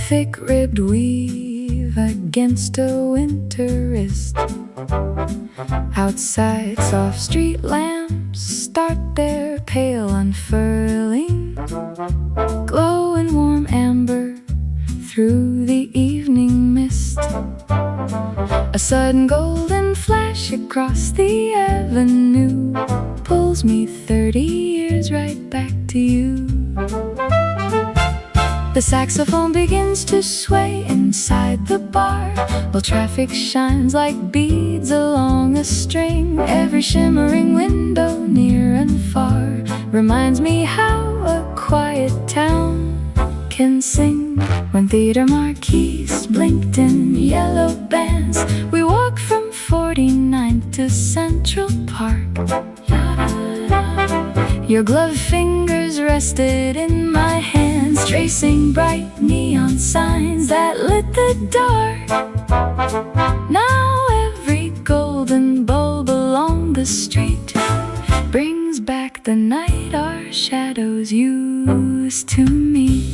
thick-ribbed weave against a winter wrist. Outside, soft street lamps start their pale unfurling, glow in warm amber through the evening mist. A sudden golden flash across the avenue pulls me 30 years right back to you. The saxophone begins to sway inside the bar, while traffic shines like beads along a string. Every shimmering window near and far reminds me how a quiet town can sing. When theater marquees blinked in yellow bands, we walked from 49th to Central Park. Your gloved fingers rested in my hands, tracing bright neon signs that lit the dark. Now every golden bulb along the street brings back the night our shadows used to meet.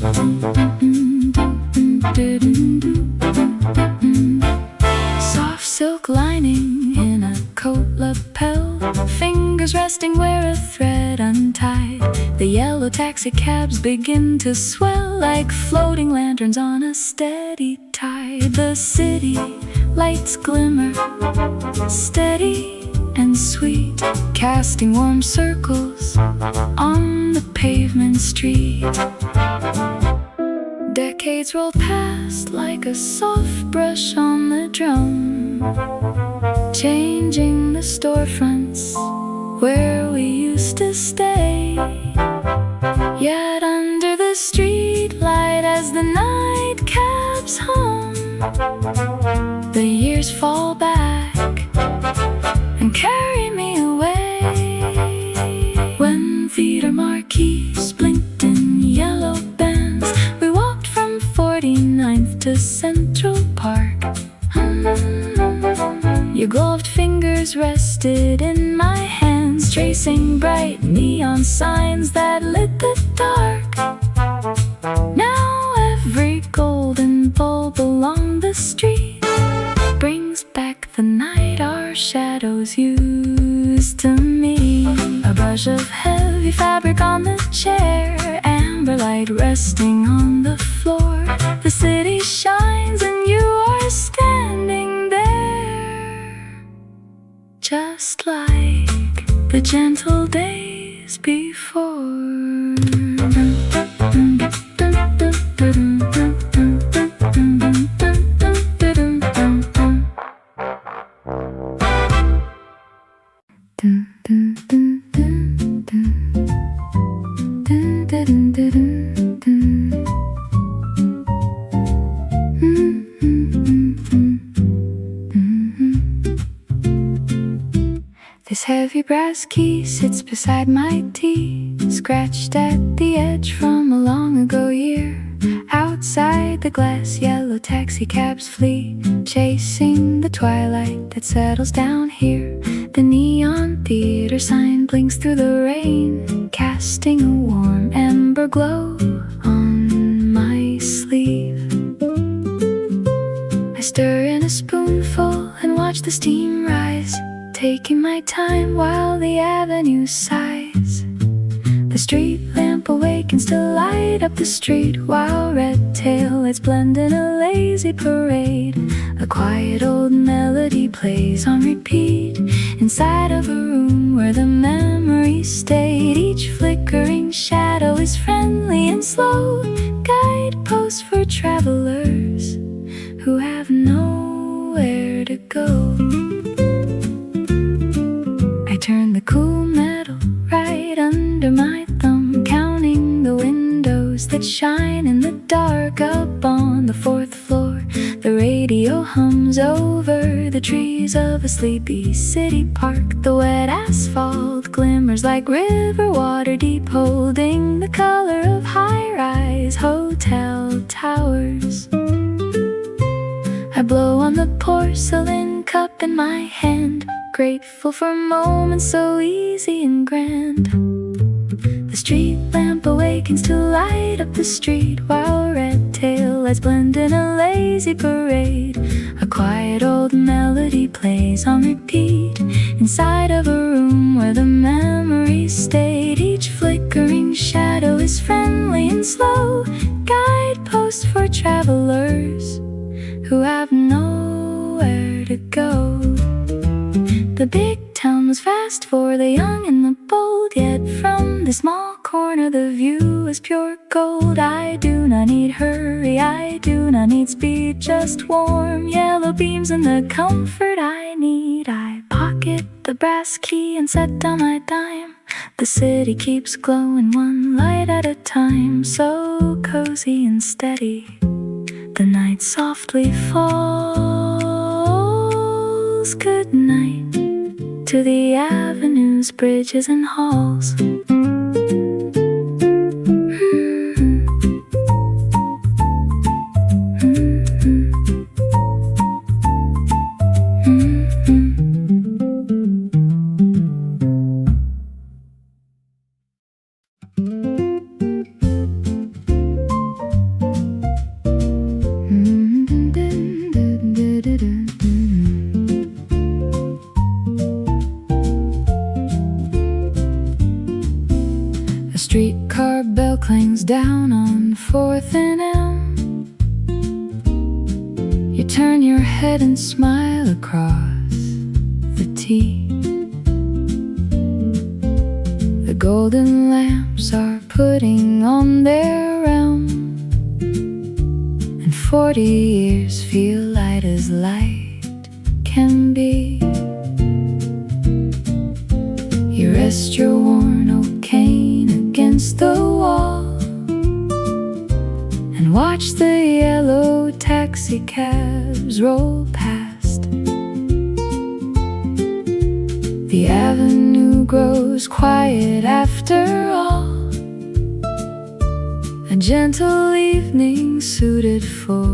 Soft silk lining in a coat lapel, fingers resting where a thread untied. The yellow taxi cabs begin to swell like floating lanterns on a steady tide. The city lights glimmer, steady and sweet, casting warm circles on the pavement street. Decades roll past like a soft brush on the drum, changing the storefronts where we used to stay. Yet under the street light as the night cabs hum, the years fall back and carry me away. When theater marquees blinked in yellow bands, we walked from 49th to Central Park. Your gloved fingers rested in my hands, tracing bright neon signs that lit the dark. Now every golden bulb along the street brings back the night our shadows used to meet. A brush of heavy fabric on the chair, amber light resting on the floor. The city shines and you are standing there, just like the gentle days before. This heavy brass key sits beside my tea, scratched at the edge from a long ago year. Outside the glass yellow taxi cabs flee, chasing the twilight that settles down here. The neon theater sign blinks through the rain, casting a warm amber glow on my sleeve. I stir in a spoonful and watch the steam rise, taking my time while the avenue sighs. The street lamp awakens to light up the street, while red tail lights blend in a lazy parade. A quiet old melody plays on repeat inside of a room where the memories stayed. Each flickering shadow is friendly and slow, guideposts for travelers who have nowhere to go. I turn the cool metal right under my thumb, counting the windows that shine in the dark. Up on the 4th floor, the radio hums over the trees of a sleepy city park. The wet asphalt glimmers like river water deep, holding the color of high-rise hotel towers. I blow on the porcelain cup in my hand, grateful for moments so easy and grand. The street lamp awakens to light up the street, while red tail lights blend in a lazy parade. A quiet old melody plays on repeat inside of a room where the memories stayed. Each flickering shadow is friendly and slow, guidepost for travelers who have nowhere to go. The big town was fast for the young and the bold, yet from this small corner the view is pure gold. I do not need hurry, I do not need speed, just warm yellow beams and the comfort I need. I pocket the brass key and set down my dime. The city keeps glowing one light at a time, so cozy and steady. The night softly falls. Good night to the avenues, bridges and halls. Streetcar bell clangs down on 4th and M. You turn your head and smile across the T. The golden lamps are putting on their realm, and 40 years feel light as light can be. You rest your worn oak cane against the wall and watch the yellow taxi cabs roll past. The avenue grows quiet after all, a gentle evening suited for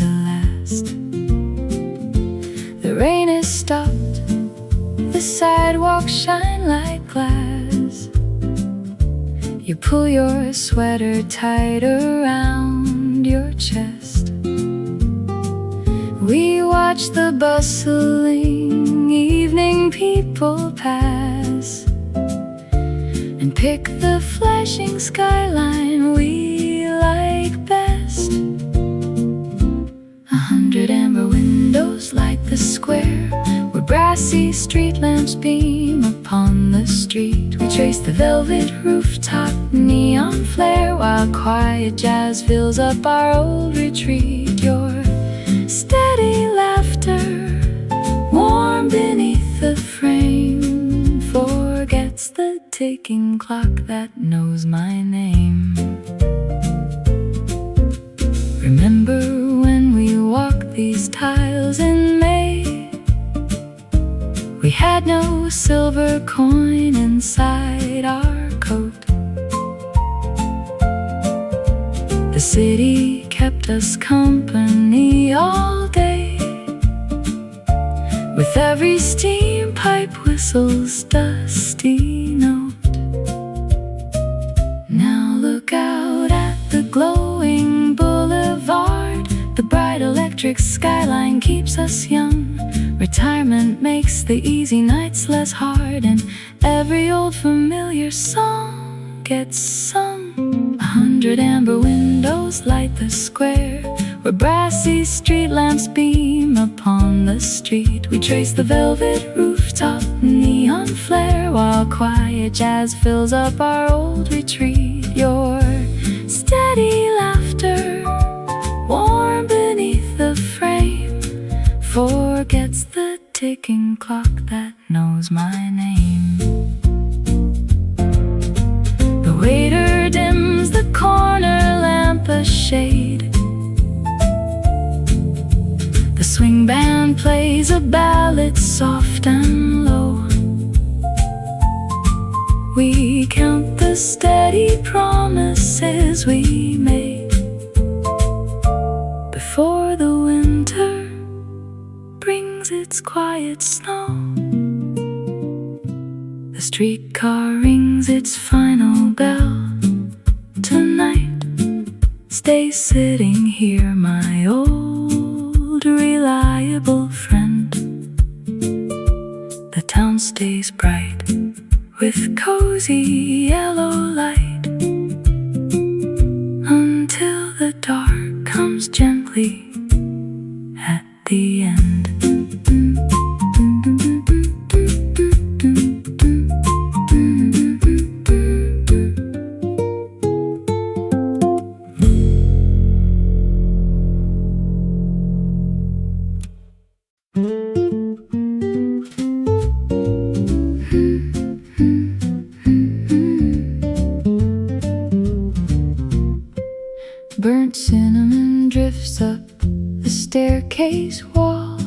the last. The rain is stopped, the sidewalks shine like glass. You pull your sweater tight around your chest. We watch the bustling evening people pass and pick the flashing skyline we like best. 100 amber windows light the square, where brassy street lamps beam upon the street. We trace the velvet rooftop neon flare, while quiet jazz fills up our old retreat. Your steady laughter, warm beneath the frame, forgets the ticking clock that knows my name. Remember when we walked these tiles in May? We had no silver coin inside our coat. The city kept us company all day, with every steam pipe whistle's dusty note. Now look out at the glowing boulevard. The bright electric skyline keeps us young. Retirement makes the easy nights less hard, and every old familiar song gets sung. 100 amber windows light the square, where brassy street lamps beam upon the street. We trace the velvet rooftop neon flare, while quiet jazz fills up our old retreat. Your steady laughter, warm beneath the frame, forgets the ticking clock that knows my name. The waiter dims the corner lamp a shade. The swing band plays a ballad soft and low. We count the steady promises we made before the winter brings its quiet snow. The streetcar rings its final bell tonight. stay sitting here, my old reliable friend. The town stays bright with cozy yellow light until the dark comes gently at the end. Burnt cinnamon drifts up the staircase wall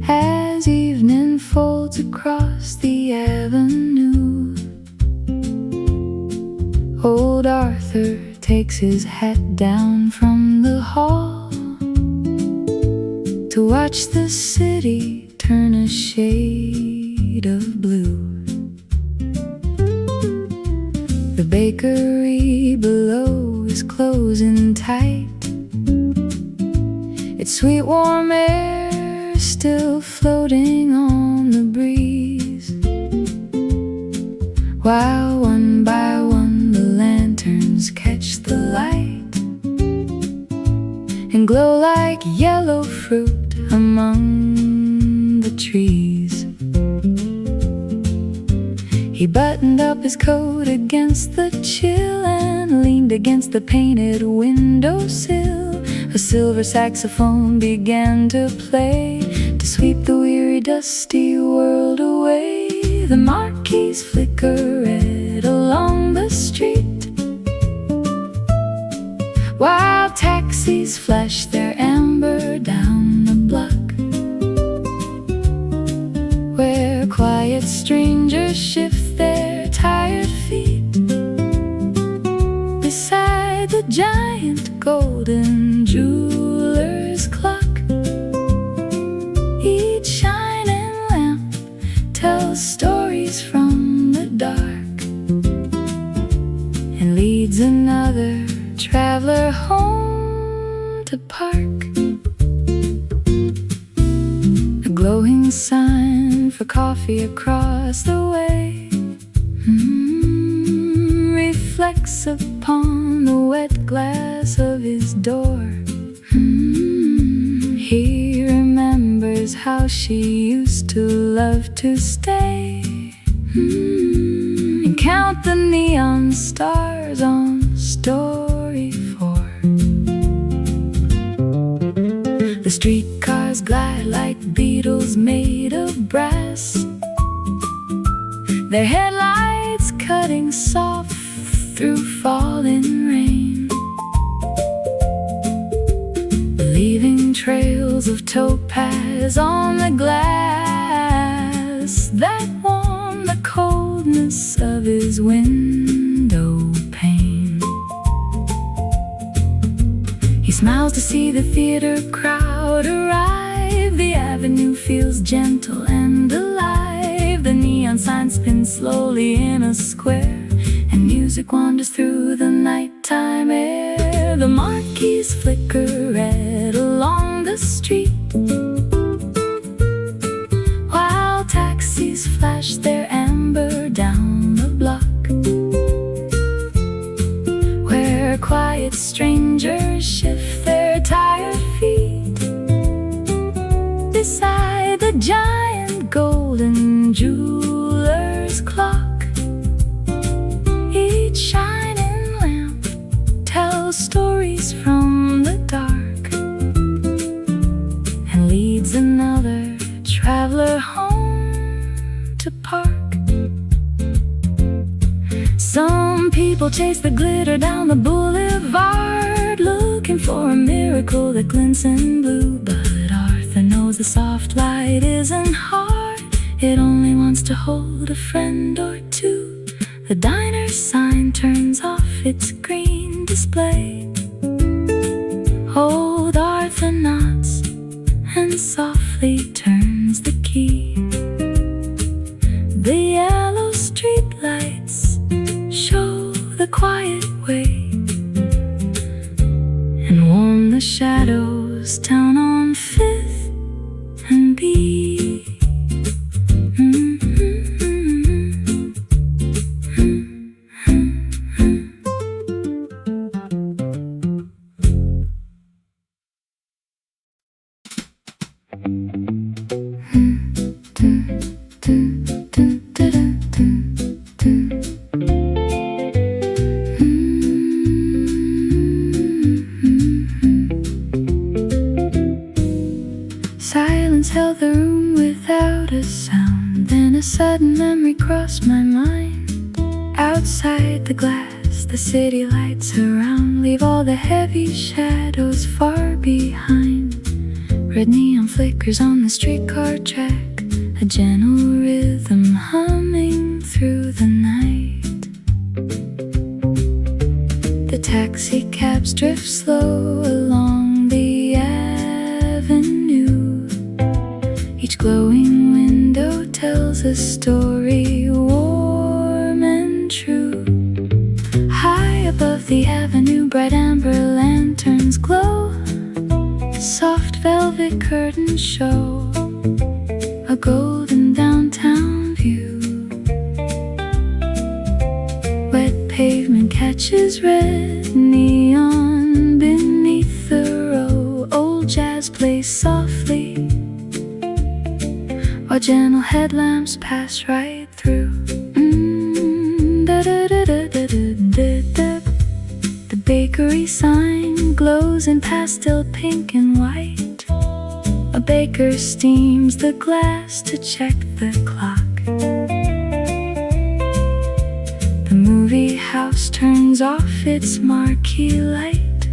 as evening folds across the avenue. Old Arthur takes his hat down from the hall to watch the city turn a shade of blue. The bakery below is closing tight. Its sweet warm air is still floating on the breeze, while one by one the lanterns catch the light and glow like yellow fruit among the trees. He buttoned up his coat against the chill and leaned against the painted windowsill. A silver saxophone began to play to sweep the weary, dusty world away. The marquees flicker red along the street, while taxis flash their amber down the block, where quiet strangers shift their tired feet beside the giant golden jeweler's clock. Each shining lamp tells stories from the dark and leads another traveler home to park. A glowing sign for coffee across the way reflects upon the wet glass of his door. He remembers how she used to love to stay and count the neon stars on Story 4. The streetcars glide like beetles made of brass, their headlights cutting soft through falling rain, leaving trails of topaz on the glass that warm the coldness of his window pane. He smiles to see the theater crowd arrive. The avenue feels gentle and alive. The neon sign spins slowly in a square, and music wanders through the nighttime air. The marquees flicker red along the street, while taxis flash their amber down the block, where quiet strangers shift their tired feet beside the giant golden jeweler's clock. Each shining lamp tells stories from the dark and leads another traveler home to park. Some people chase the glitter down the boulevard, looking for a miracle that glints in blue. But Arthur knows the soft light isn't hard, it only wants to hold a friend or two. The diner's sign turns off its green display. Old Arthur nods and softly turns the key. The yellow street lights show the quiet way the shadows down on 5th and B. Silence held the room without a sound. Then a sudden memory crossed my mind. Outside the glass, the city lights around leave all the heavy shadows far behind. Red neon flickers on the streetcar track, a gentle rhythm humming through the night. The taxi cabs drift slow along the avenue. Each glowing window tells a story warm and true. High above the avenue, bright amber lanterns glow. Soft velvet curtains show a golden downtown view. Wet pavement catches red neon beneath the row. Old jazz plays softly while gentle headlamps pass right through. The bakery sign glows in pastel pink and white. A baker steams the glass to check the clock. The movie house turns off its marquee light,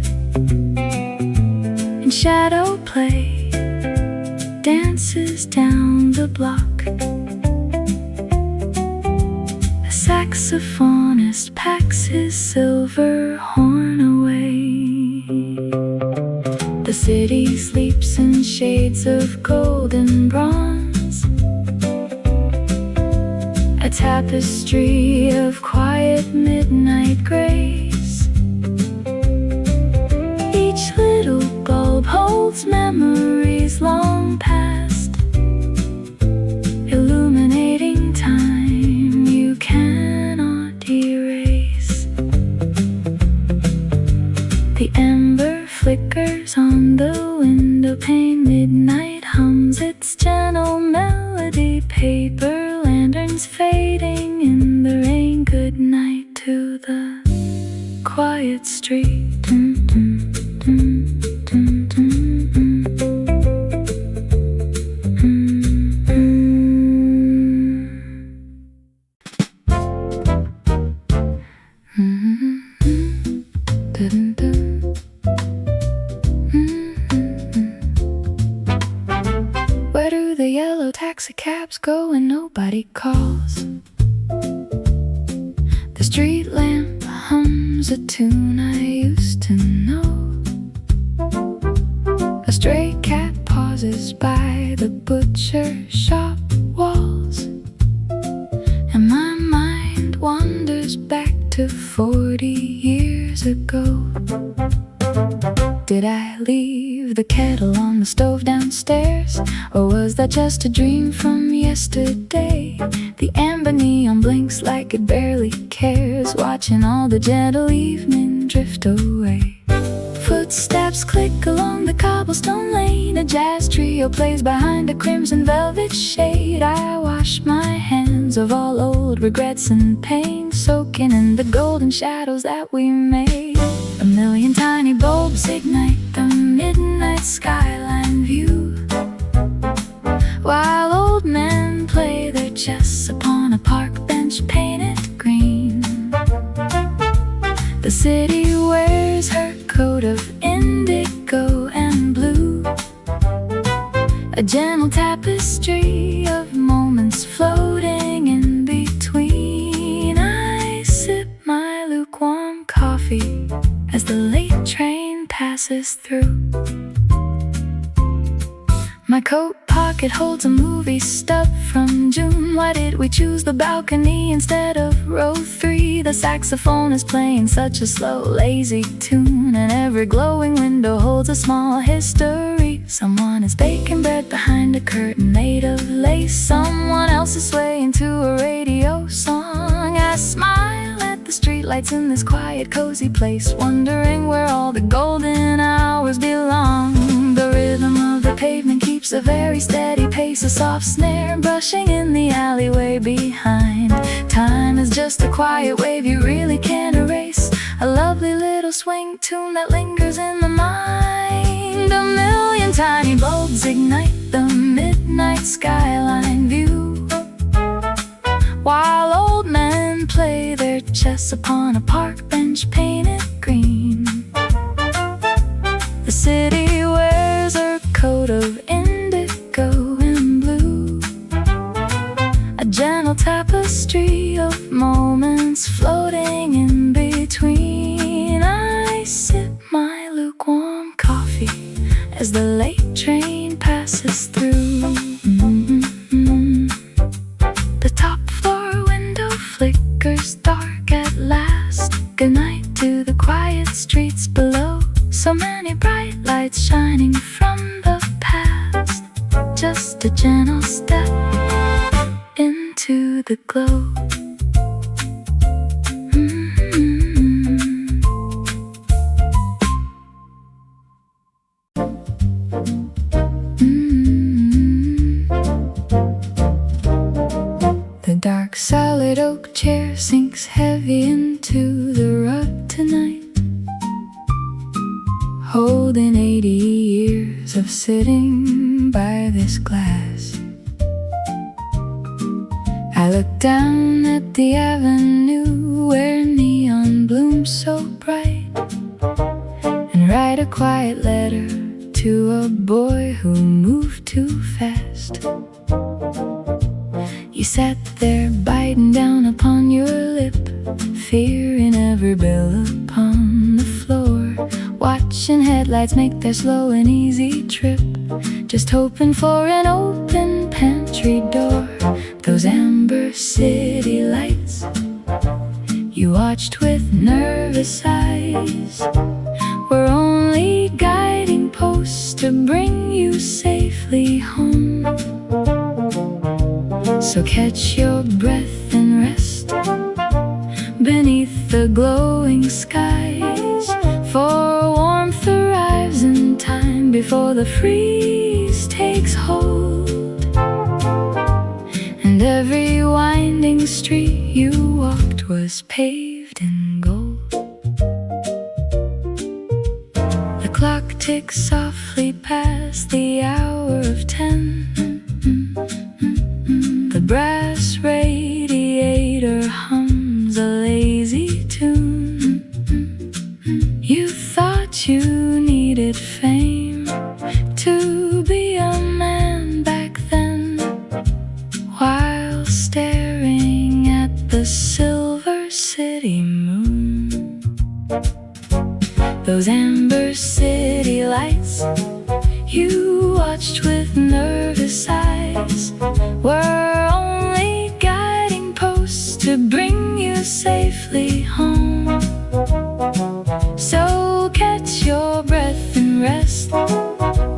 and shadow play dances down the block. A saxophonist packs his silver horn away. The city sleeps in shades of gold and bronze, a tapestry of quiet midnight grace. Each little bulb holds memories long past, illuminating time you cannot erase. The ember flickers on the window pane. Midnight hums its gentle melody. Paper lanterns fading in the rain. Good night to the quiet street. Where do the yellow taxi cabs go when nobody calls? The street lamp hums a tune I used to know. A stray cat pauses by the butcher shop walls, and my mind wanders back to 40 years ago. Did I leave the kettle on the stove downstairs, or was that just a dream from yesterday? The amber neon blinks like it barely cares, watching all the gentle evening drift away. Footsteps click along the cobblestone lane. A jazz trio plays behind a crimson velvet shade. I wash my hands of all old regrets and pain, soaking in the golden shadows that we made. A million tiny bulbs ignite the midnight skyline view, while old men play their chess upon a park bench painted green. The city wears her coat of indigo and blue, a gentle tapestry of moments floating in between. I sip my lukewarm coffee as the late train passes through. My coat pocket holds a movie stub from June. Why did we choose the balcony instead of row 3? The saxophone is playing such a slow, lazy tune. and every glowing window holds a small history. Someone is baking bread behind a curtain made of lace. Someone else is swaying to a radio song. I smile at the streetlights in this quiet, cozy place, wondering where all the golden hours belong. The rhythm of the pavement keeps a very steady pace, a soft snare brushing in the alleyway behind. Time is just a quiet wave you really can't erase, a lovely little swing tune that lingers in the mind. A million tiny bulbs ignite the midnight skyline view, while old men play their chess upon a park bench painted green. The city wears a coat of indigo and blue, a gentle tapestry of moments floating in between. I sip my lukewarm coffee as the late train passes through. The top floor window flickers dark at last. Good night to the quiet streets below. So many bright lights shining from the past. Just a gentle step into the glow. The dark solid oak chair sinks heavy into the rug tonight, holding 80 years of sitting by this glass. I look down at the avenue where neon blooms so bright, and write a quiet letter to a boy who moved too fast. You sat there biting down upon your lip, fear in every bill upon the floor, watching headlights make their slow and easy trip, just hoping for an open pantry door. Those amber city lights you watched with nervous eyes were only guiding posts to bring you safely home. So catch your breath and rest beneath the glowing skies, for warmth arrives in time before the freeze takes hold. And every winding street you walked was paved in gold. The clock ticks softly past the hour of 10. The brass radiator hums a lazy tune. You thought you needed fame to be a man back then, while staring at the silver city moon. Those amber city lights you watched with nervous eyes were only guiding posts to bring you safely home. So catch your breath and rest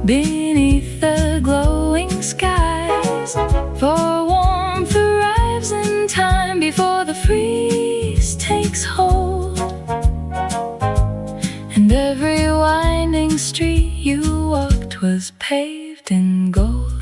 beneath the glowing skies, for warmth arrives in time before the freeze takes hold. And every winding street you walked was paved in gold.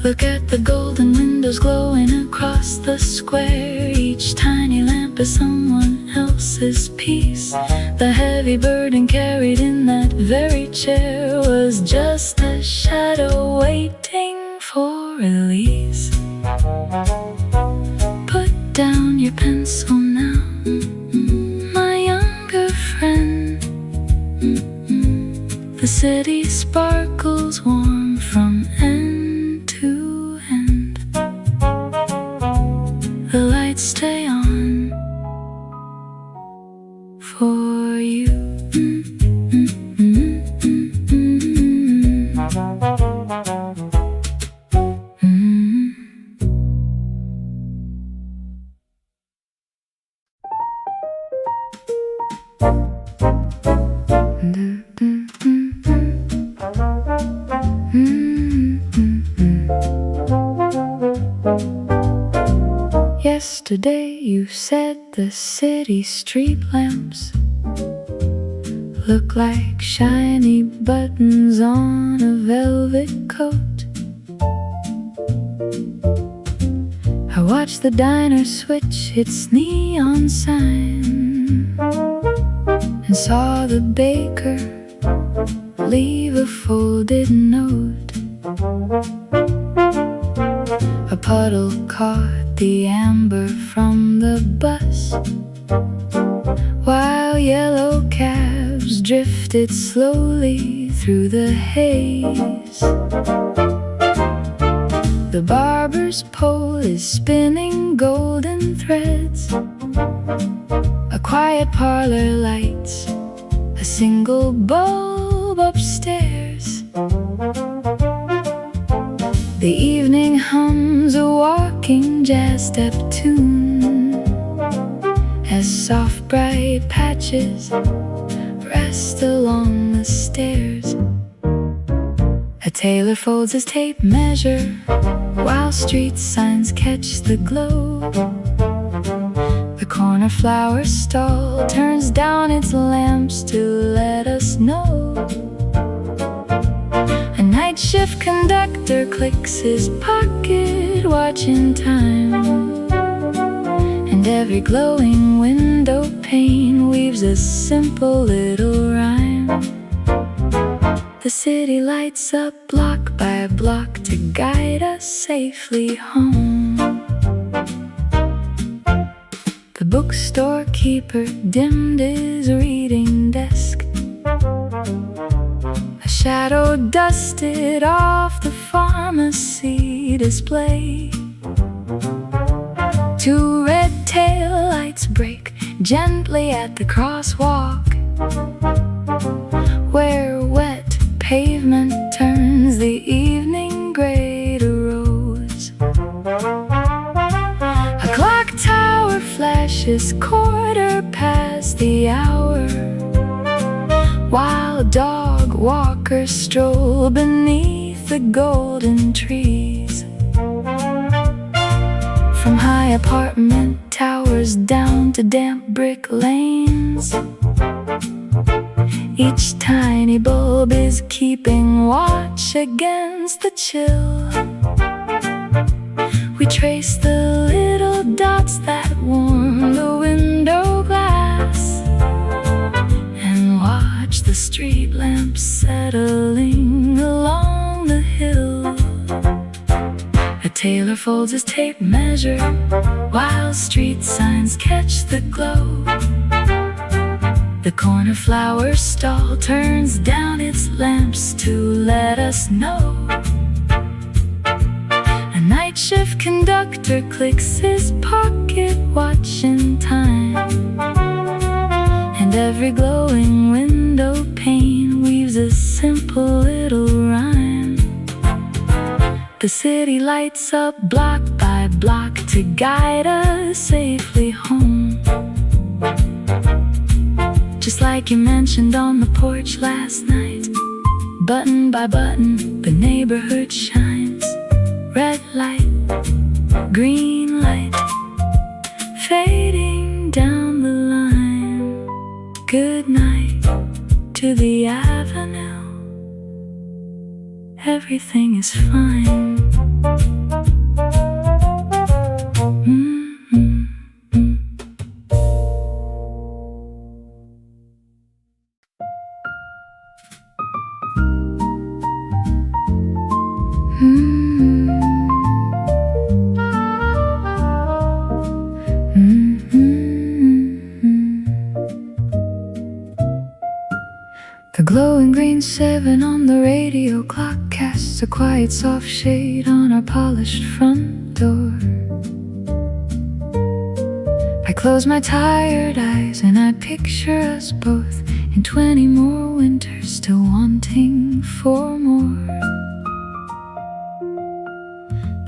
Look at the golden windows glowing across the square. Each tiny lamp is someone else's piece. The heavy burden carried in that very chair was just a shadow waiting for release. Put down your pencil now, my younger friend. The city sparkles warm from end to end. The lights stay on for you. Yesterday you said the city street lamps look like shiny buttons on a velvet coat. I watched the diner switch its neon sign and saw the baker leave a folded note. A puddle caught the amber from the bus, while yellow cabs drifted slowly through the haze. The barber's pole is spinning golden threads. A quiet parlor lights a single bulb upstairs. The evening hums a walking jazz step tune as soft bright patches rest along the stairs. A tailor folds his tape measure while street signs catch the glow. The corner flower stall turns down its lamps to let us know. A night shift conductor clicks his pocket watch in time, and every glowing window pane weaves a simple little rhyme. The city lights up block by block to guide us safely home. The bookstore keeper dimmed his reading desk. A shadow dusted off the pharmacy display. Two red tail lights break gently at the crosswalk, where wet pavement turns the evening gray to rose. A clock tower flashes quarter past the hour, while dog walkers stroll beneath the golden trees. From high apartment towers down to damp brick lanes, each tiny bulb is keeping watch against the chill. We trace the little dots that warm the window glass and watch the street lamps settling along the hill. A tailor folds his tape measure while street signs catch the glow. The corner flower stall turns down its lamps to let us know. A night shift conductor clicks his pocket watch in time, and every glowing window pane weaves a simple little rhyme. The city lights up block by block to guide us safely home. Just like you mentioned on the porch last night, button by button, the neighborhood shines. Red light, green light, fading down the line. Good night to the avenue. Everything is fine. The glowing green 7 on the radio clock casts a quiet soft shade on our polished front door. I close my tired eyes and I picture us both in 20 more winters, still wanting for more.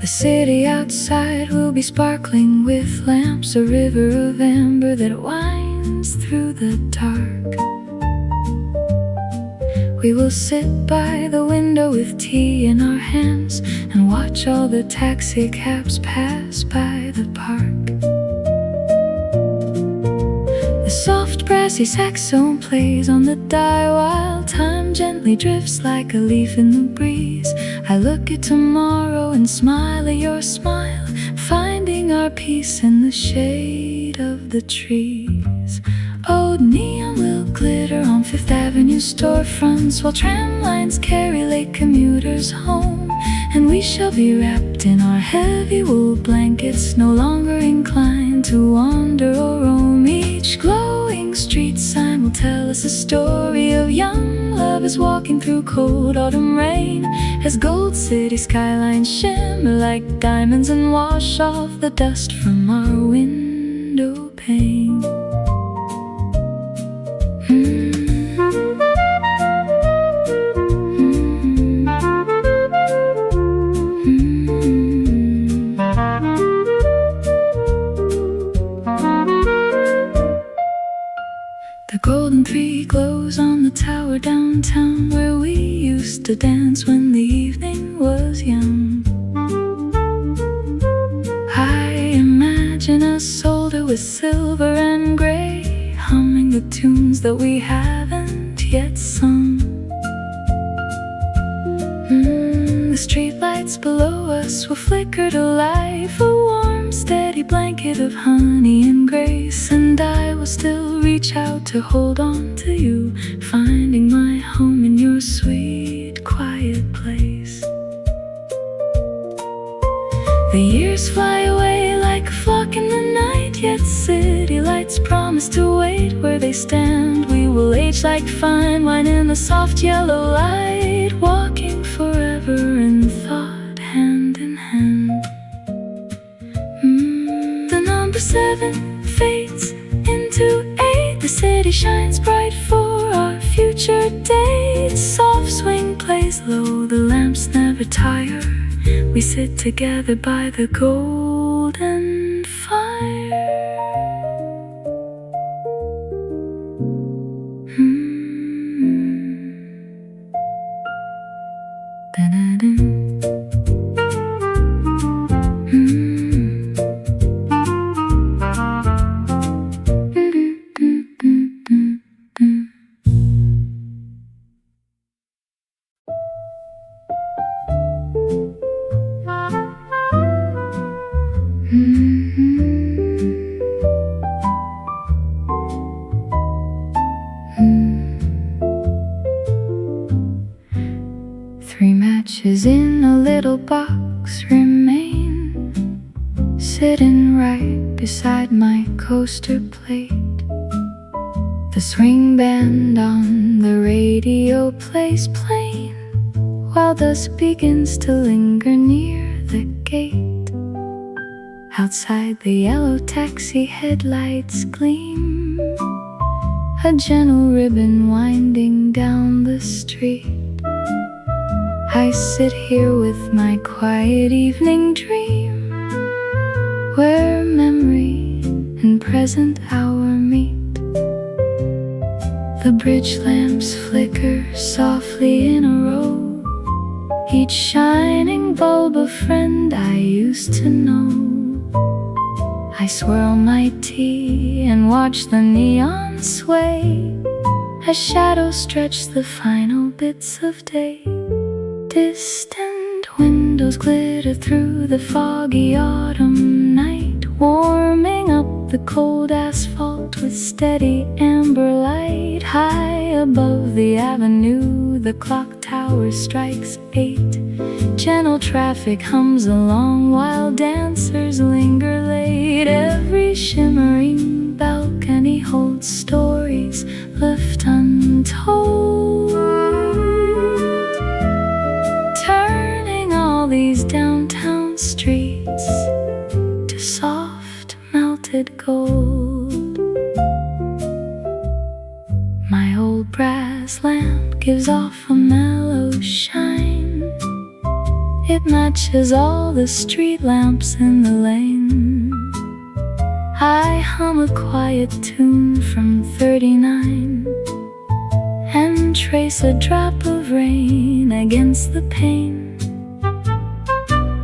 The city outside will be sparkling with lamps, a river of amber that winds through the dark. We will sit by the window with tea in our hands and watch all the taxi cabs pass by the park. soft brassy saxophone plays on the dial while time gently drifts like a leaf in the breeze. I look at tomorrow and smile at your smile, finding our peace in the shade of the trees. Old neon will glitter on Fifth Avenue storefronts, while tram lines carry late commuters home. And we shall be wrapped in our heavy wool blankets, no longer inclined to wander or roam. Each glowing street sign will tell us a story of young lovers walking through cold autumn rain, as gold city skylines shimmer like diamonds and wash off the dust from our window pane. The golden three glows on the tower downtown, where we used to dance when the evening was young. I imagine us older with silver and gray, humming the tunes that we haven't yet sung. The streetlights below us will flicker to life, a warm, steady blanket of honey and grace. And I will still reach out to hold on to you, finding my home in your sweet, quiet place. The years fly away like a flock in the night, yet city lights promise to wait where they stand. We will age like fine wine in the soft yellow light, walking forever in thought, hand in hand. The number 7 fades into 8. The city shines bright for our future dates. Soft swing plays low, the lamps never tire. We sit together by the golden fire. Three matches in a little box remain, sitting right beside my coaster plate. The swing band on the radio plays plain, while dusk begins to linger near the gate. Outside the yellow taxi headlights gleam, a gentle ribbon winding down the street. I sit here with my quiet evening dream, where memory and present hour meet. The bridge lamps flicker softly in a row, each shining bulb a friend I used to know. I swirl my tea and watch the neon sway, as shadows stretch the final bits of day. Distant windows glitter through the foggy autumn night, warming up the cold asphalt with steady amber light. High above the avenue, the clock tower strikes 8. Gentle traffic hums along while dancers linger late. Every shimmering balcony holds stories left untold, turning all these downtown streets to soft melted gold. My old brass lamp gives off a mellow shine, it matches all the street lamps in the lane. I hum a quiet tune from 39 and trace a drop of rain against the pane.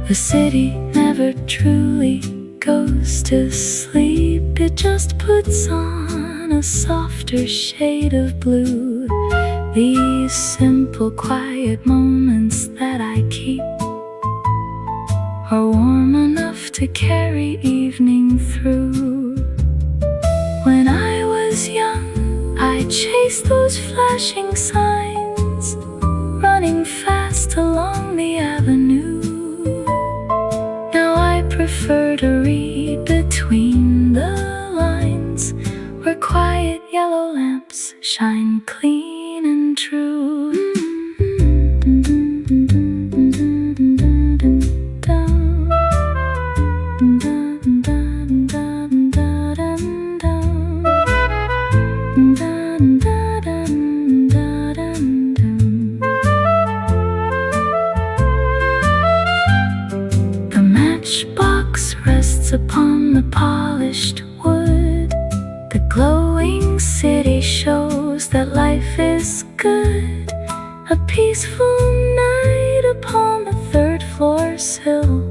The city never truly goes to sleep, it just puts on a softer shade of blue. These simple, quiet moments that I keep are warm enough to carry evening through. When I was young, I chased those flashing signs, running fast along the avenue. Now I prefer to read between the lines, where quiet yellow lamps shine clean and true. The matchbox rests upon the polished wood. The glowing city shows that life is good. A peaceful night upon the third floor sill,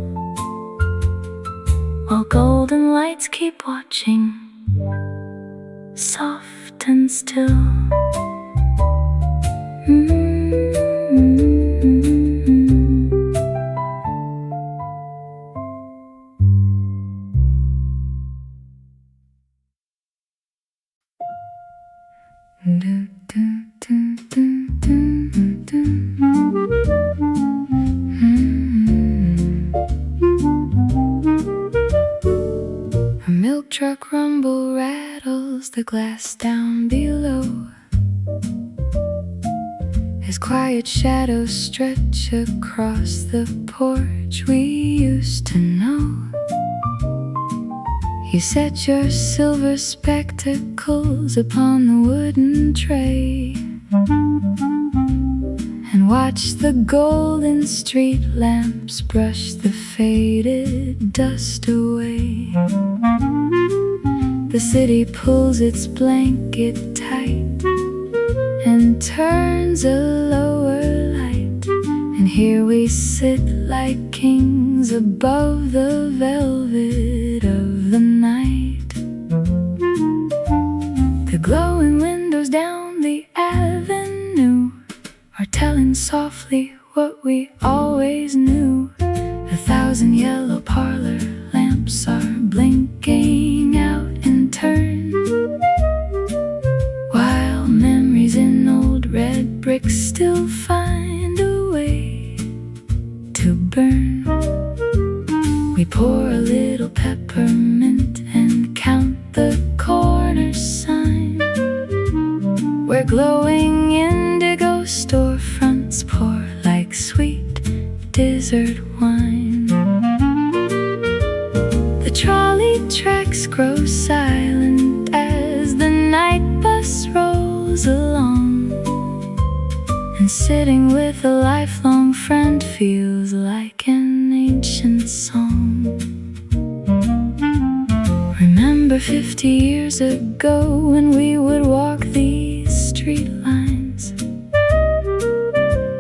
while golden lights keep watching, soft and still. A milk truck rumble rattles the glass down below, as quiet shadows stretch across the porch we used to know. You set your silver spectacles upon the wooden tray and watch the golden street lamps brush the faded dust away. The city pulls its blanket tight and turns a lower light, and here we sit like kings above the velvet of the night. The glowing windows down the avenue are telling softly what we always knew. 1,000 yellow parlor lamps are blinking out in turn, while memories in old red bricks still find a way to burn. We pour a little peppermint and count the corner sign, where glowing indigo storefronts pour like sweet dessert wine. The trolley tracks grow silent as the night bus rolls along, and sitting with a lifelong friend feels like an ancient song. Remember 50 years ago when we would walk these street lines?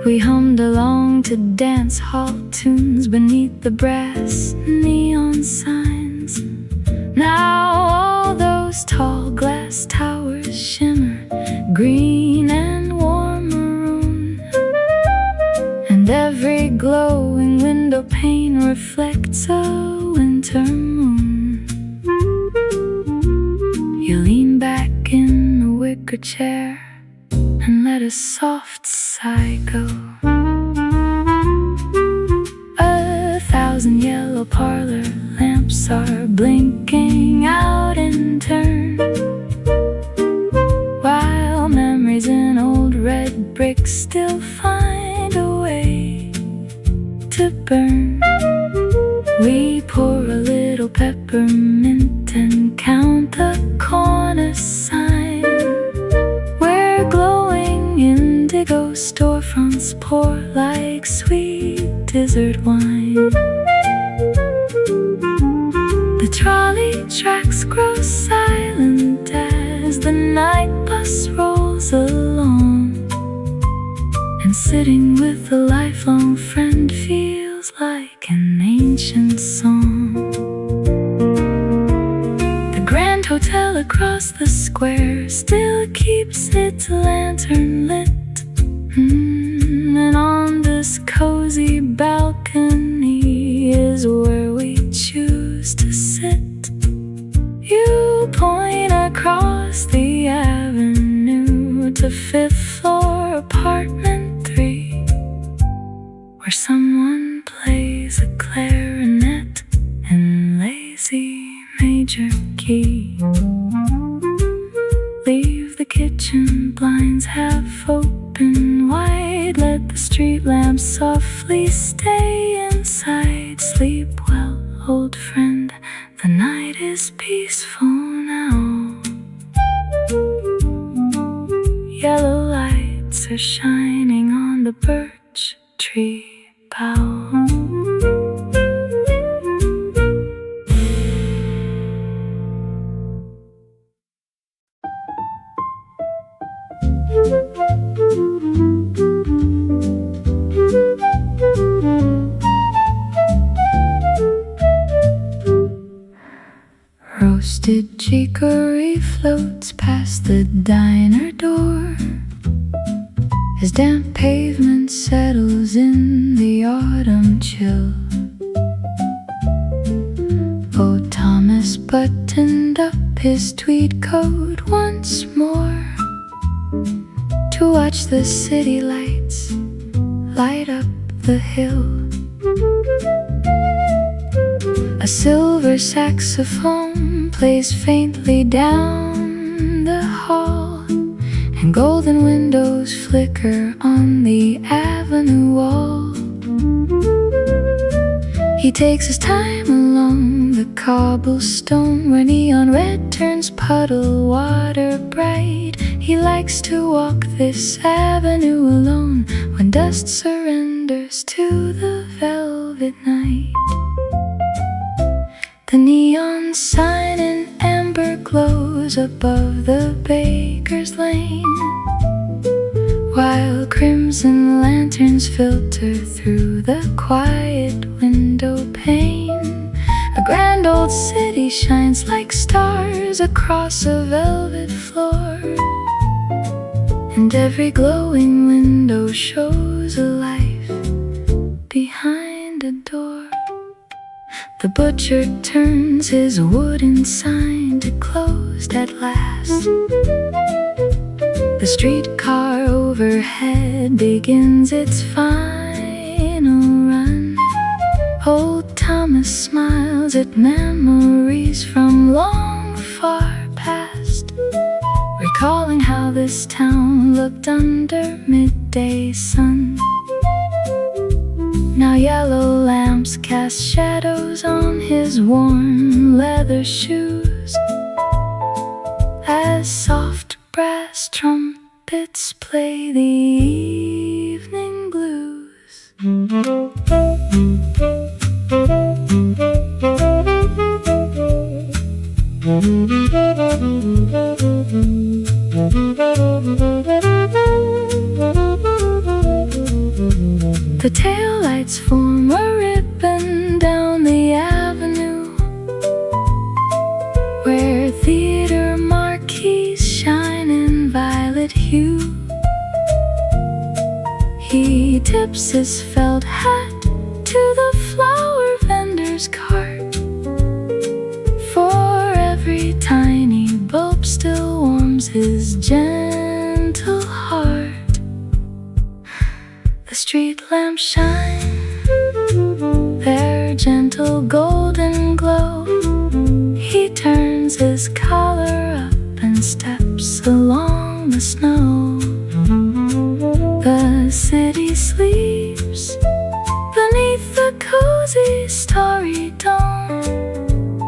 We hummed along to dance hall tunes beneath the brass neon signs. Now all those tall glass towers shimmer green and warm maroon, and every glowing window pane reflects a winter moon. You lean back in the wicker chair and let a soft sigh go. 1,000 yellow parlor lamps are blinking out in turn, while memories in old red bricks still find a way to burn. We pour a little peppermint and count the corner sign, where glowing indigo storefronts pour like sweet dessert wine. The trolley tracks grow silent as the night bus rolls along, and sitting with a lifelong friend feels like an ancient song. The Grand Hotel across the square still keeps its lantern lit. And on this cozy balcony is where we choose to sit. You point across the avenue to 5th floor, apartment 3, where someone plays a clarinet in lazy major key. Leave the kitchen blinds half open wide, let the street lamps softly stay inside. Sleep well, old friend, the night is peaceful now. Yellow lights are shining on the birch tree bough. Roasted chicory floats past the diner door as damp pavement settles in the autumn chill. Oh, Thomas buttoned up his tweed coat once more to watch the city lights light up the hill. A silver saxophone plays faintly down the hall, and golden windows flicker on the avenue wall. He takes his time along the cobblestone where neon red turns puddle water bright. He likes to walk this avenue alone when dust surrenders to the velvet night. The neon sign in amber glows above the baker's lane, while crimson lanterns filter through the quiet window pane. A grand old city shines like stars across a velvet floor, and every glowing window shows a life behind a door. The butcher turns his wooden sign to closed at last. The streetcar overhead begins its final run. Old Thomas smiles at memories from long far past, recalling how this town looked under midday sun. Now yellow lamps cast shadows on his worn leather shoes, as soft brass trumpets play the evening blues. The taillights form a ribbon down the avenue, where theater marquees shine in violet hue. He tips his felt hat to the flower vendor's cart, for every tiny bulb still warms his gentle heart. The street lamps shine their gentle golden glow. He turns his collar up and steps along the snow. The city sleeps beneath the cozy starry dome.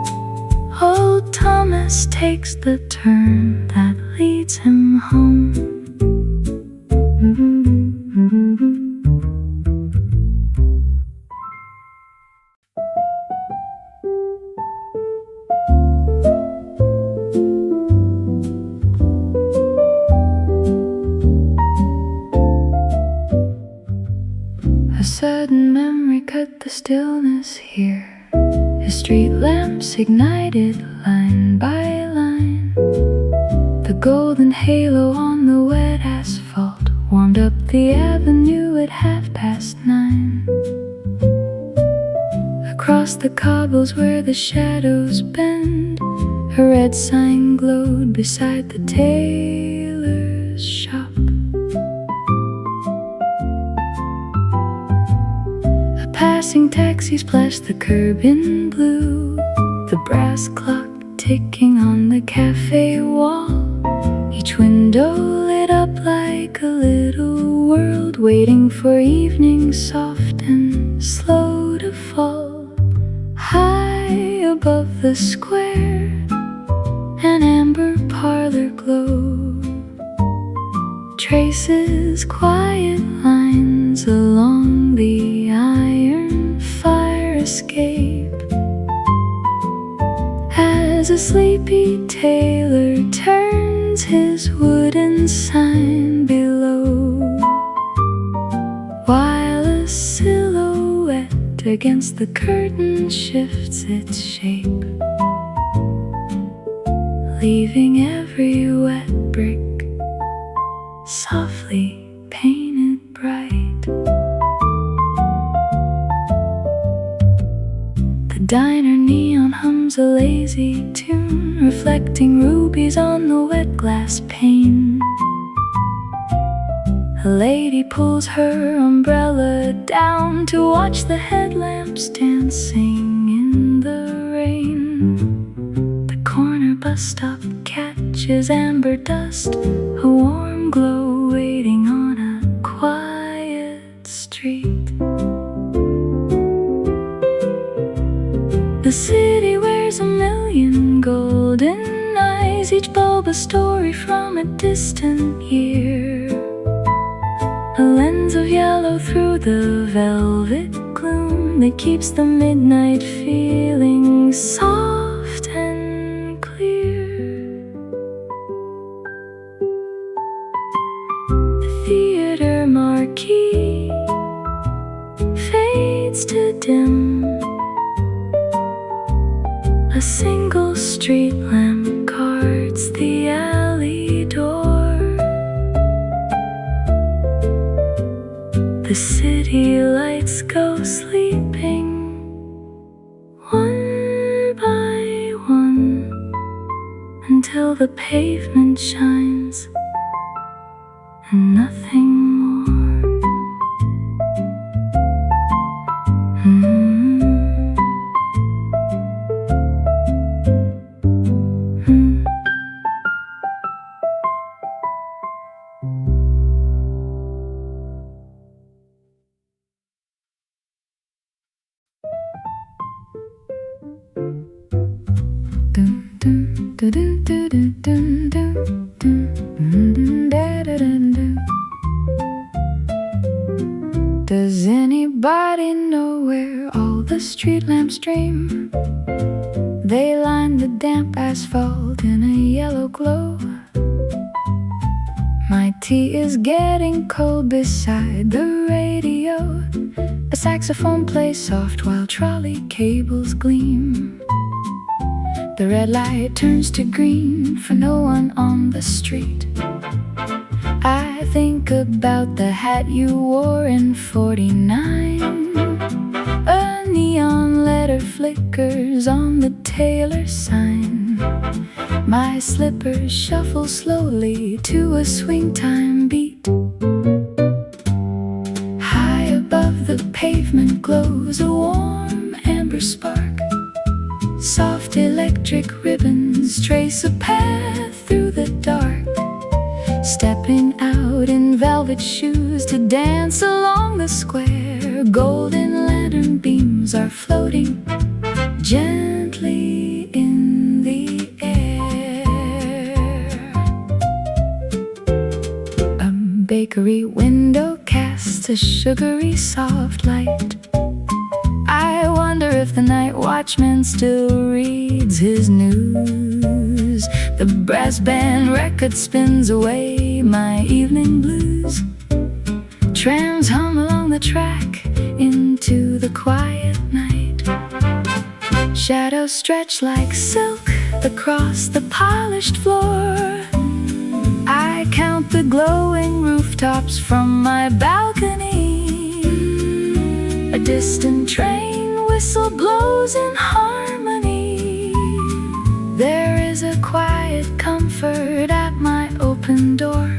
Old Thomas takes the turn that leads him home. A sudden memory cut the stillness here. His street lamps ignited line by line. golden halo on the wet asphalt warmed up the avenue at 9:30. Across the cobbles where the shadows bend, a red sign glowed beside the tailor's shop. A passing taxi splashed the curb in blue, the brass clock ticking on the cafe wall, each window lit up like a little world waiting for evening soft and slow to fall. High above the square, an amber parlor glow traces quiet lines along the iron fire escape, as a sleepy tailor turns his wooden sign below, while a silhouette against the curtain shifts its shape, leaving every wet brick softly painted bright. The diner neon hums a lazy tune, reflecting rubies on the wet glass pane. A lady pulls her umbrella down to watch the headlamps dancing in the rain. The corner bus stop catches amber dust, a warm glow waiting on a quiet street. The city wears a million golden eyes, each bulb a story from a distant year. A lens of yellow through the velvet gloom that keeps the midnight feeling soft and clear. The theater marquee fades to dim, a single street lamp guards the alley door. The city lights go sleeping, one by one, until the pavement shines and nothing more. Does anybody know where all the street lamps dream? They line the damp asphalt in a yellow glow. My tea is getting cold beside the radio. A saxophone plays soft while trolley cables gleam. The red light turns to green for no one on the street. I think about the hat you wore in '49. A neon letter flickers on the tailor sign. My slippers shuffle slowly to a swing time beat. High above the pavement glows a warm amber spark. Soft electric ribbons trace a path through the dark. Stepping out in velvet shoes to dance along the square, golden lantern beams are floating gently in the air. A bakery window casts a sugary soft light. I wonder if the night watchman still reads his news. The brass band record spins away my evening blues. Trams hum along the track into the quiet night. Shadows stretch like silk across the polished floor. I count the glowing rooftops from my balcony. A distant train whistle blows in harmony. There is a quiet comfort at my open door.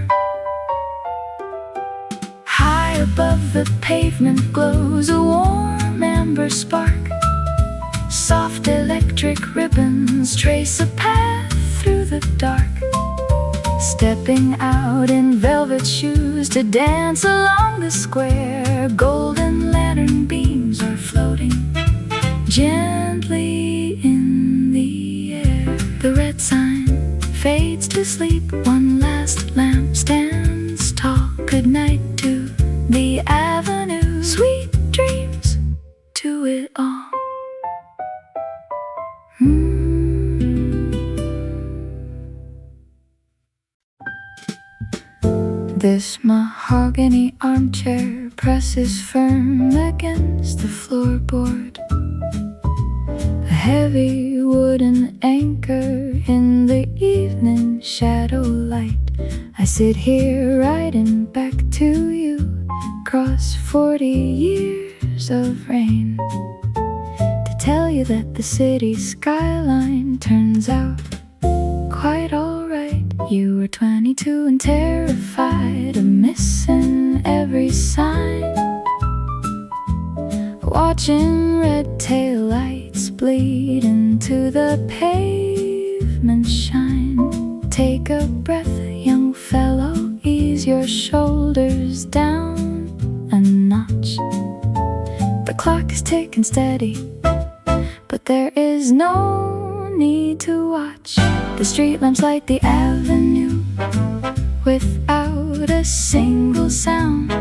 High above the pavement glows a warm amber spark. Soft electric ribbons trace a path through the dark. Stepping out in velvet shoes to dance along the square, golden lantern beams are floating gently in the air. The red sign fades to sleep, one last lamp stands tall. Good night to the avenue, sweet dreams to it all. This mahogany armchair presses firm against the floorboard. A heavy wooden anchor in the evening shadow light. I sit here writing back to you, across 40 years of rain, to tell you that the city skyline turns out quite alright. You were 22 and terrified of missing every sign, watching red tail lights bleed into the pavement shine. Take a breath, young fellow, ease your shoulders down a notch. The clock is ticking steady, but there is no need to watch. The street lamps light the avenue without a single sound,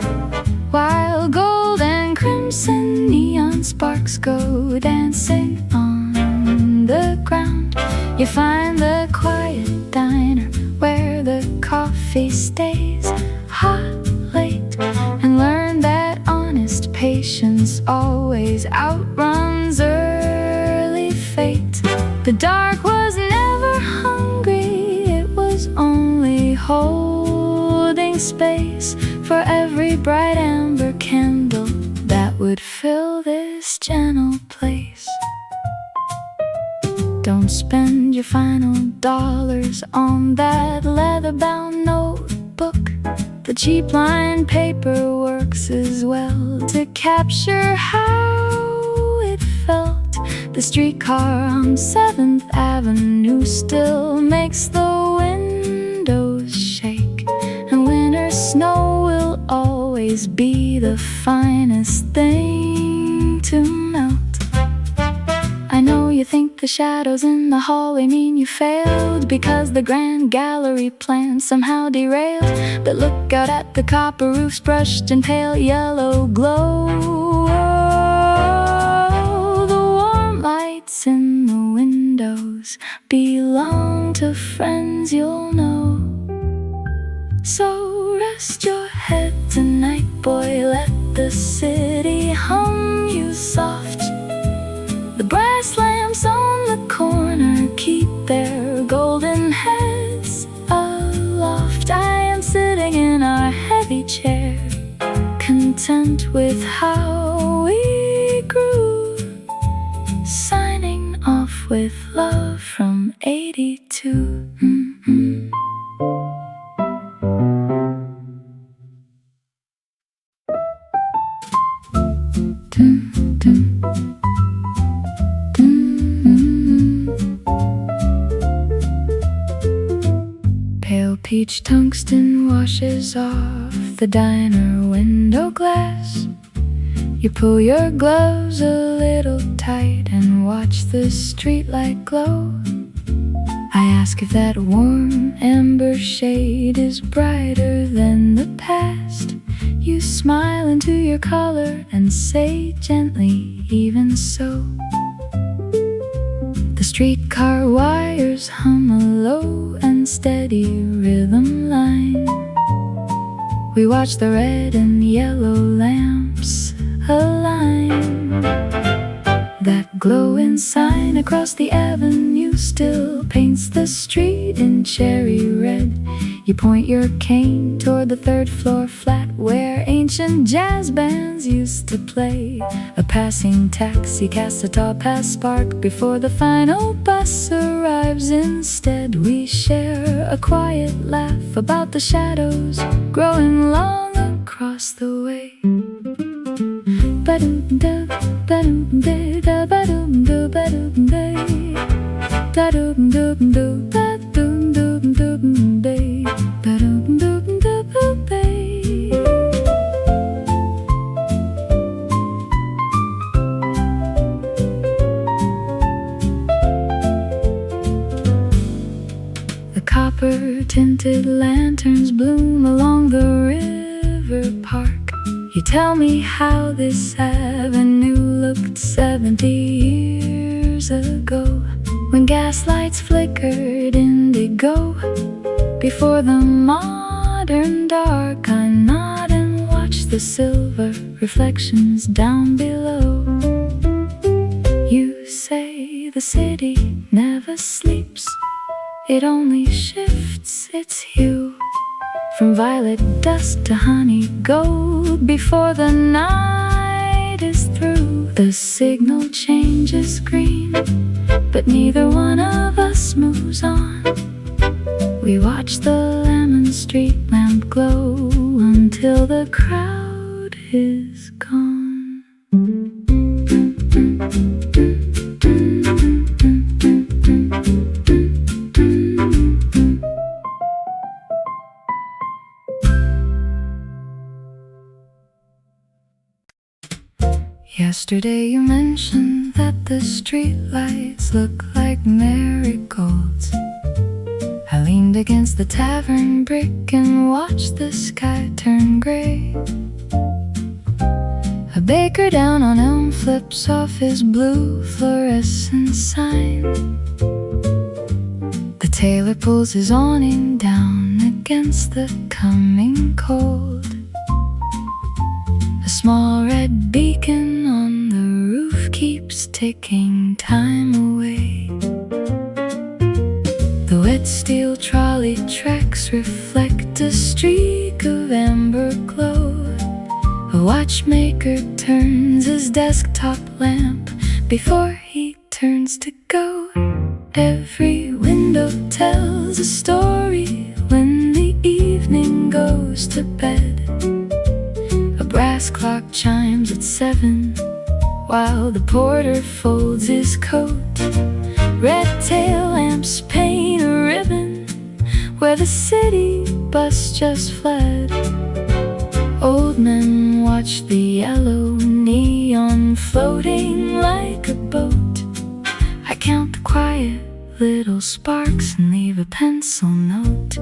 while gold and crimson neon sparks go dancing on the ground. You find the quiet diner where the coffee stays hot late, and learn that honest patience always outruns early fate. The dark was never hungry, it was only holding space for every bright amber candle that would fill this gentle place. Don't spend your final dollars on that leather-bound notebook. The cheap line paper works as well to capture how it felt. The streetcar on 7th Avenue still makes the windows shake, and winter snow will always be the finest thing to melt. I know you think the shadows in the hallway mean you failed, because the grand gallery plan somehow derailed. But look out at the copper roofs brushed in pale yellow glow. The warm lights in the windows belong to friends you'll know. So rest your head tonight, boy, let the city hum you soft. The brass lamps on the corner keep their golden heads aloft. I am sitting in our heavy chair, content with how we grew, signing off with love from 82. Pale peach tungsten washes off the diner window glass. You pull your gloves a little tight and watch the streetlight glow. I ask if that warm amber shade is brighter than the past. You smile into your color and say gently, even so. The streetcar wires hum a low and steady rhythm line. We watch the red and yellow lamps align. That glowing sign across the avenue still paints the street in cherry red. You point your cane toward the third floor flat where ancient jazz bands used to play. A passing taxi casts a topaz spark before the final bus arrives. Instead, we share a quiet laugh about the shadows growing long across the way. Ba-doom-da, ba-doom-da, da ba-doom-da, ba-doom-da, da-doom-doom-doo, ba-doom-doom-doom-day, ba-doom-doom-doo-boo-bay. The copper-tinted lanterns bloom along the river park. You tell me how this avenue looked 70 years ago, when gaslights flickered indigo before the modern dark. I nod and watch the silver reflections down below. You say the city never sleeps, it only shifts its hue from violet dust to honey gold before the night is through. The signal changes green, but neither one of us moves on. We watch the lemon street lamp glow until the crowd is gone. Yesterday you mentioned that the streetlights look like marigolds. I leaned against the tavern brick and watched the sky turn gray. A baker down on Elm flips off his blue fluorescent sign. The tailor pulls his awning down against the coming cold. A small red beacon on the roof keeps ticking time away. The wet steel trolley tracks reflect a streak of amber glow. A watchmaker turns his desktop lamp before he turns to go. Every window tells a story when the evening goes to bed. A brass clock chimes at 7 while the porter folds his coat. Red tail lamps paint a ribbon where the city bus just fled. Old men watch the yellow neon floating like a boat. I count the quiet little sparks and leave a pencil note.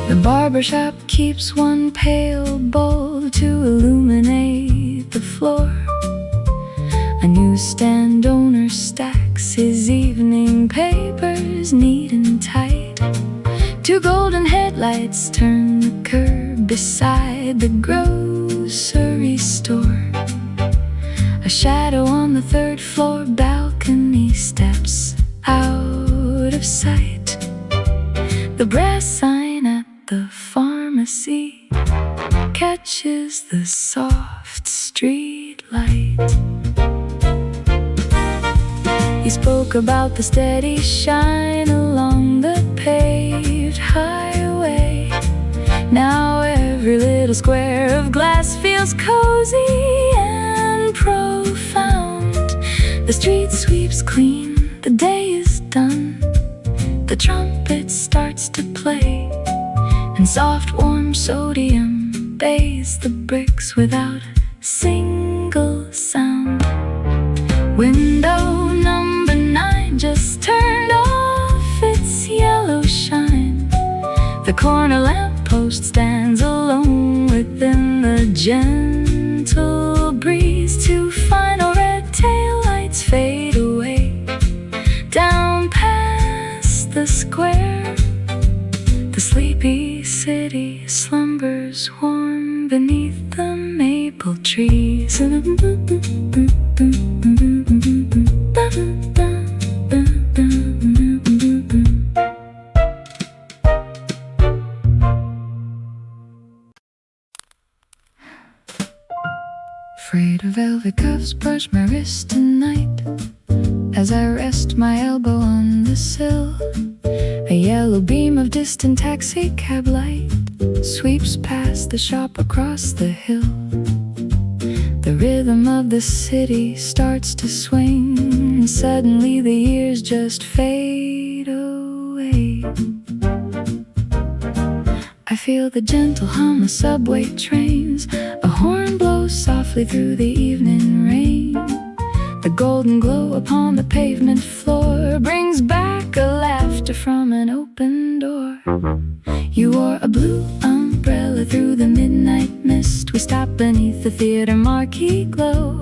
The barbershop keeps one pale bulb to illuminate the floor. A newsstand owner stacks his evening papers neat and tight. Two golden headlights turn the curb beside the grocery store. A shadow on the third floor balcony steps out of sight. The brass sign at the pharmacy catches the soft street light. He spoke about the steady shine along the paved highway. Now every little square of glass feels cozy and profound. The street sweeps clean, the day is done. The trumpet starts to play, and soft warm sodium bathes the bricks without a single sound. Window number 9 just turned off its yellow shine. The corner lamppost stands alone within the gentle breeze. Two final red taillights fade away down past the square. The sleepy city slumbers warm beneath the maple trees. velvet cuffs brush my wrist tonight as I rest my elbow on the sill. A yellow beam of distant taxi cab light sweeps past the shop across the hill. The rhythm of the city starts to swing, and suddenly the years just fade away. I feel the gentle hum of subway trains. A horn blows softly through the evening rain. The golden glow upon the pavement floor brings back a laughter from an open door. You wore a blue umbrella through the midnight mist. We stopped beneath the theater marquee glow.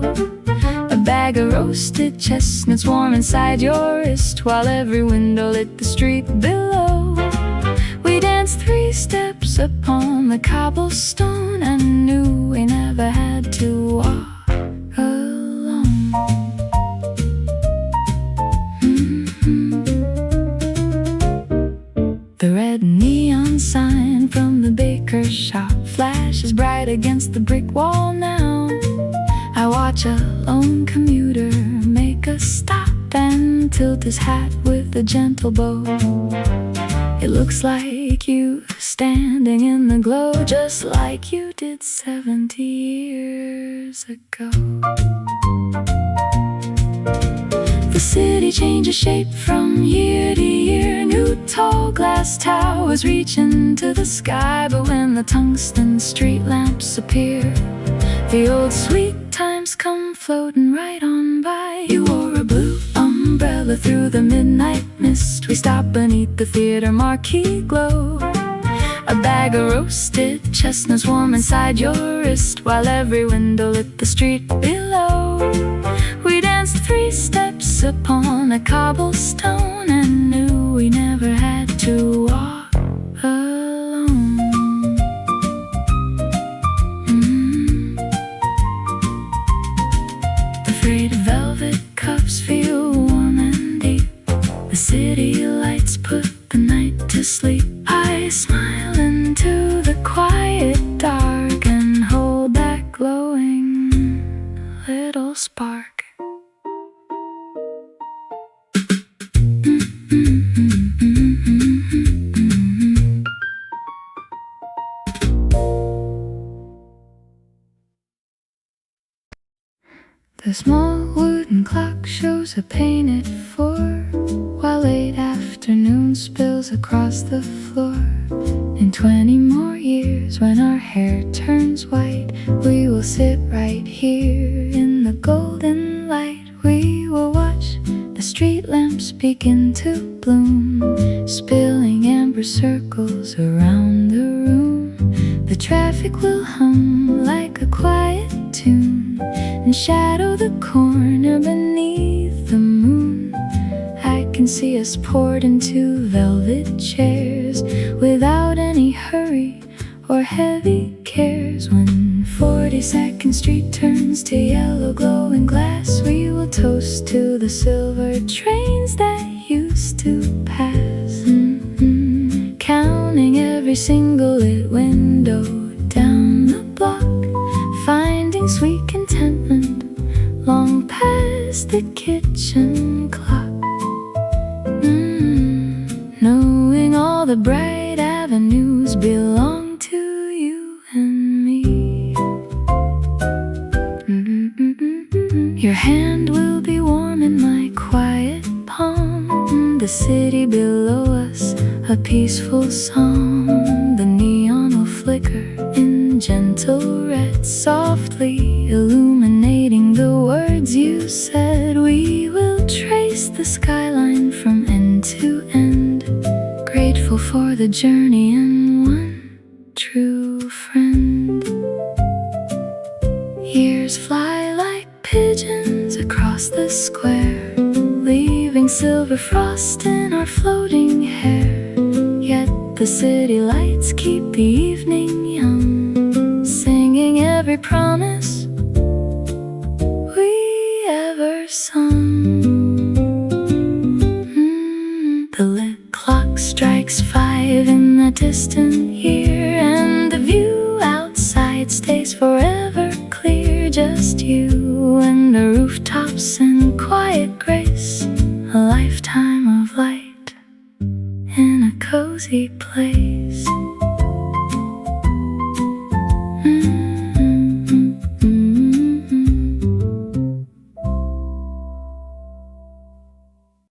A bag of roasted chestnuts warm inside your wrist, while every window lit the street below. We danced 3 steps upon the cobblestone and knew we never had to walk alone. The red neon sign from the baker's shop flashes bright against the brick wall now. I watch a lone commuter make a stop and tilt his hat with a gentle bow. It looks like you standing in the glow, just like you did 70 years ago. The city changes shape from year to year. New tall glass towers reach into the sky, but when the tungsten street lamps appear, the old sweet times come floating right on by. You wore a blue umbrella through the midnight mist. We stopped beneath the theater marquee glow. A bag of roasted chestnuts warm inside your wrist, while every window lit the street below. We danced 3 steps upon a cobblestone and knew we never had to walk alone. The frayed velvet cuffs feel warm and deep. The city lights put the night to sleep. I smile into the quiet dark and hold that glowing little spark. The small wooden clock shows a painted 4, while late afternoon spills across the floor. In 20 more years, when our hair turns white, we will sit right here in the golden light. We will watch the street lamps begin to bloom, spilling amber circles around the room. The traffic will hum like a quiet tune and shadow the corner beneath the moon. I can see us poured into velvet chairs without any hurry or heavy cares. When 42nd Street turns to yellow glowing glass, we will toast to the silver trains that used to pass. Counting every single lit window down the block, finding sweet contentment long past the kitchen clock. Knowing all the bright avenues belong to you and me. Your hand will be warm in my quiet palm. The city below us, a peaceful song. The neon will flicker in gentle red, softly illuminating the words you said. We will trace the skyline from end to end, grateful for the journey and one true friend. Years fly like pigeons across the square, leaving silver frost in our floating hair. Yet the city lights keep the evening young, singing every promise we ever sung. The lit clock strikes 5 in the distant year, and the view outside stays forever clear. Just you lifetime of light in a cozy place.